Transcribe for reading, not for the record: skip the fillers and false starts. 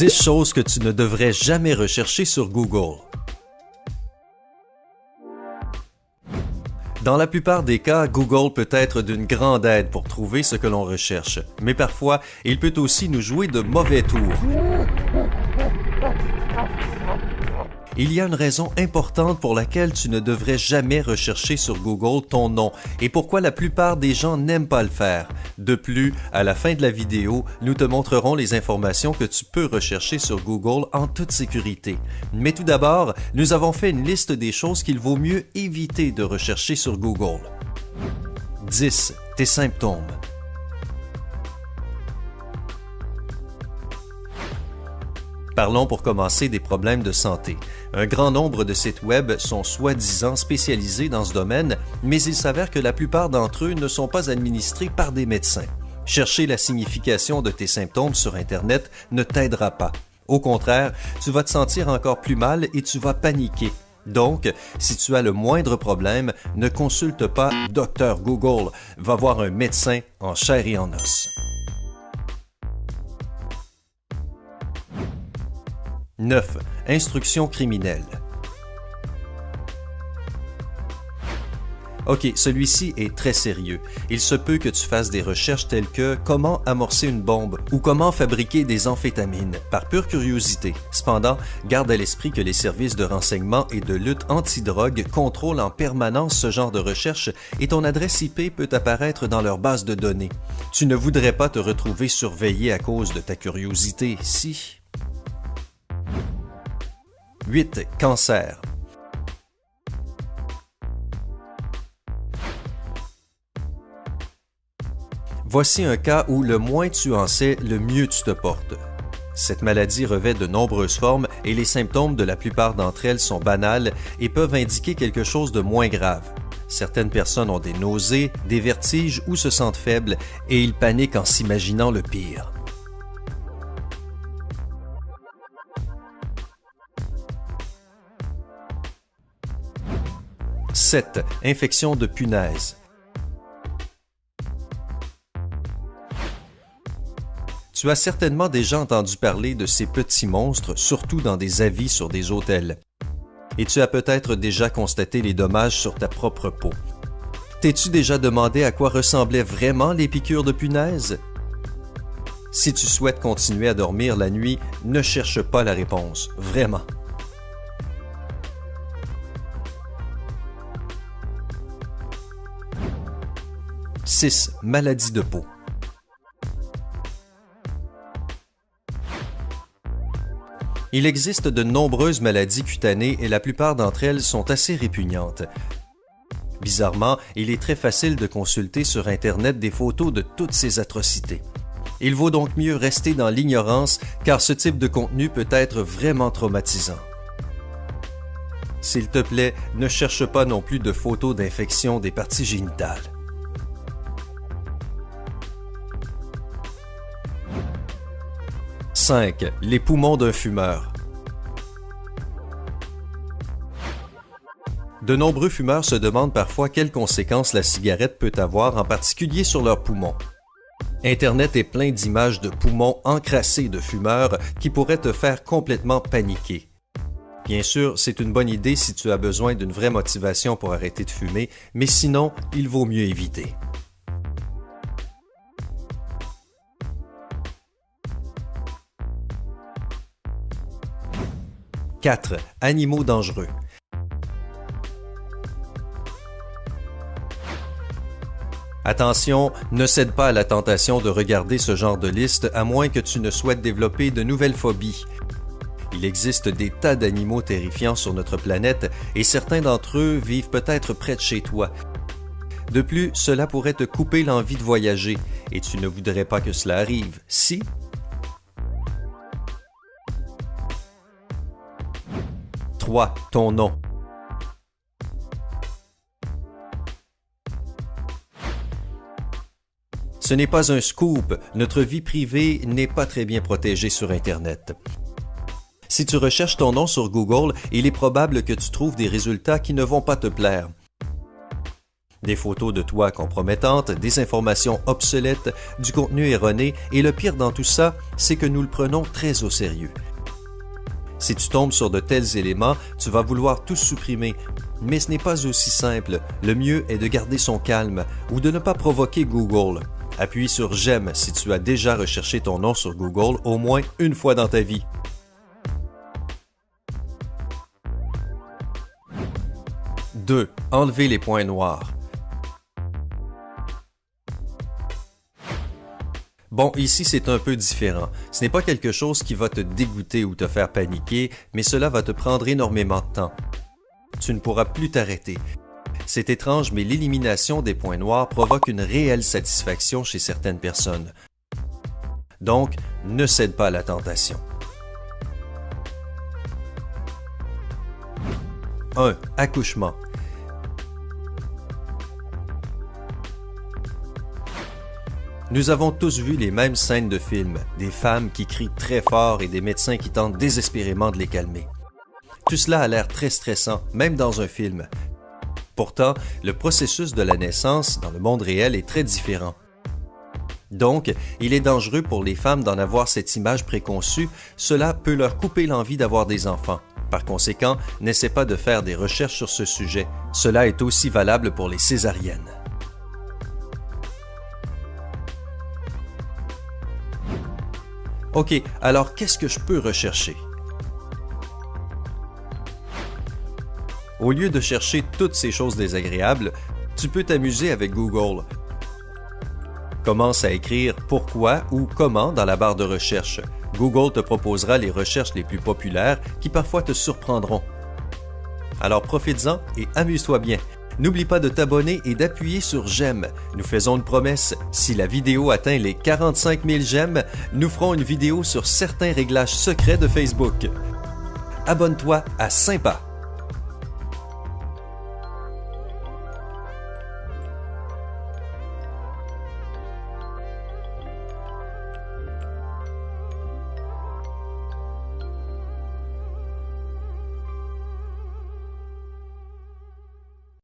10 choses que tu ne devrais jamais rechercher sur Google. Dans la plupart des cas, Google peut être d'une grande aide pour trouver ce que l'on recherche, mais parfois, il peut aussi nous jouer de mauvais tours. Il y a une raison importante pour laquelle tu ne devrais jamais rechercher sur Google ton nom et pourquoi la plupart des gens n'aiment pas le faire. De plus, à la fin de la vidéo, nous te montrerons les informations que tu peux rechercher sur Google en toute sécurité. Mais tout d'abord, nous avons fait une liste des choses qu'il vaut mieux éviter de rechercher sur Google. 10. Tes symptômes. Parlons pour commencer des problèmes de santé. Un grand nombre de sites web sont soi-disant spécialisés dans ce domaine, mais il s'avère que la plupart d'entre eux ne sont pas administrés par des médecins. Chercher la signification de tes symptômes sur Internet ne t'aidera pas. Au contraire, tu vas te sentir encore plus mal et tu vas paniquer. Donc, si tu as le moindre problème, ne consulte pas Dr Google, va voir un médecin en chair et en os. 9. Instructions criminelles. OK, celui-ci est très sérieux. Il se peut que tu fasses des recherches telles que comment amorcer une bombe ou comment fabriquer des amphétamines, par pure curiosité. Cependant, garde à l'esprit que les services de renseignement et de lutte anti-drogue contrôlent en permanence ce genre de recherche et ton adresse IP peut apparaître dans leur base de données. Tu ne voudrais pas te retrouver surveillé à cause de ta curiosité, si... 8. Cancer. Voici un cas où le moins tu en sais, le mieux tu te portes. Cette maladie revêt de nombreuses formes et les symptômes de la plupart d'entre elles sont banals et peuvent indiquer quelque chose de moins grave. Certaines personnes ont des nausées, des vertiges ou se sentent faibles et ils paniquent en s'imaginant le pire. 7. Infection de punaise. Tu as certainement déjà entendu parler de ces petits monstres, surtout dans des avis sur des hôtels. Et tu as peut-être déjà constaté les dommages sur ta propre peau. T'es-tu déjà demandé à quoi ressemblaient vraiment les piqûres de punaise? Si tu souhaites continuer à dormir la nuit, ne cherche pas la réponse, vraiment. 6. Maladie de peau. Il existe de nombreuses maladies cutanées et la plupart d'entre elles sont assez répugnantes. Bizarrement, il est très facile de consulter sur Internet des photos de toutes ces atrocités. Il vaut donc mieux rester dans l'ignorance car ce type de contenu peut être vraiment traumatisant. S'il te plaît, ne cherche pas non plus de photos d'infection des parties génitales. 5. Les poumons d'un fumeur. De nombreux fumeurs se demandent parfois quelles conséquences la cigarette peut avoir, en particulier sur leurs poumons. Internet est plein d'images de poumons encrassés de fumeurs qui pourraient te faire complètement paniquer. Bien sûr, c'est une bonne idée si tu as besoin d'une vraie motivation pour arrêter de fumer, mais sinon, il vaut mieux éviter. 4. Animaux dangereux. Attention, ne cède pas à la tentation de regarder ce genre de liste à moins que tu ne souhaites développer de nouvelles phobies. Il existe des tas d'animaux terrifiants sur notre planète et certains d'entre eux vivent peut-être près de chez toi. De plus, cela pourrait te couper l'envie de voyager et tu ne voudrais pas que cela arrive, si? 3. Ton nom. Ce n'est pas un scoop, notre vie privée n'est pas très bien protégée sur Internet. Si tu recherches ton nom sur Google, il est probable que tu trouves des résultats qui ne vont pas te plaire. Des photos de toi compromettantes, des informations obsolètes, du contenu erroné et le pire dans tout ça, c'est que nous le prenons très au sérieux. Si tu tombes sur de tels éléments, tu vas vouloir tout supprimer. Mais ce n'est pas aussi simple. Le mieux est de garder son calme ou de ne pas provoquer Google. Appuie sur « J'aime » si tu as déjà recherché ton nom sur Google au moins une fois dans ta vie. 2. Enlever les points noirs. Bon, ici c'est un peu différent. Ce n'est pas quelque chose qui va te dégoûter ou te faire paniquer, mais cela va te prendre énormément de temps. Tu ne pourras plus t'arrêter. C'est étrange, mais l'élimination des points noirs provoque une réelle satisfaction chez certaines personnes. Donc, ne cède pas à la tentation. 1. Accouchement. Nous avons tous vu les mêmes scènes de films, des femmes qui crient très fort et des médecins qui tentent désespérément de les calmer. Tout cela a l'air très stressant, même dans un film. Pourtant, le processus de la naissance dans le monde réel est très différent. Donc, il est dangereux pour les femmes d'en avoir cette image préconçue, cela peut leur couper l'envie d'avoir des enfants. Par conséquent, n'essaie pas de faire des recherches sur ce sujet. Cela est aussi valable pour les césariennes. OK, alors qu'est-ce que je peux rechercher? Au lieu de chercher toutes ces choses désagréables, tu peux t'amuser avec Google. Commence à écrire « Pourquoi » ou « Comment » dans la barre de recherche. Google te proposera les recherches les plus populaires qui parfois te surprendront. Alors profites-en et amuse-toi bien. N'oublie pas de t'abonner et d'appuyer sur « J'aime ». Nous faisons une promesse, si la vidéo atteint les 45 000 j'aime, nous ferons une vidéo sur certains réglages secrets de Facebook. Abonne-toi à Sympa.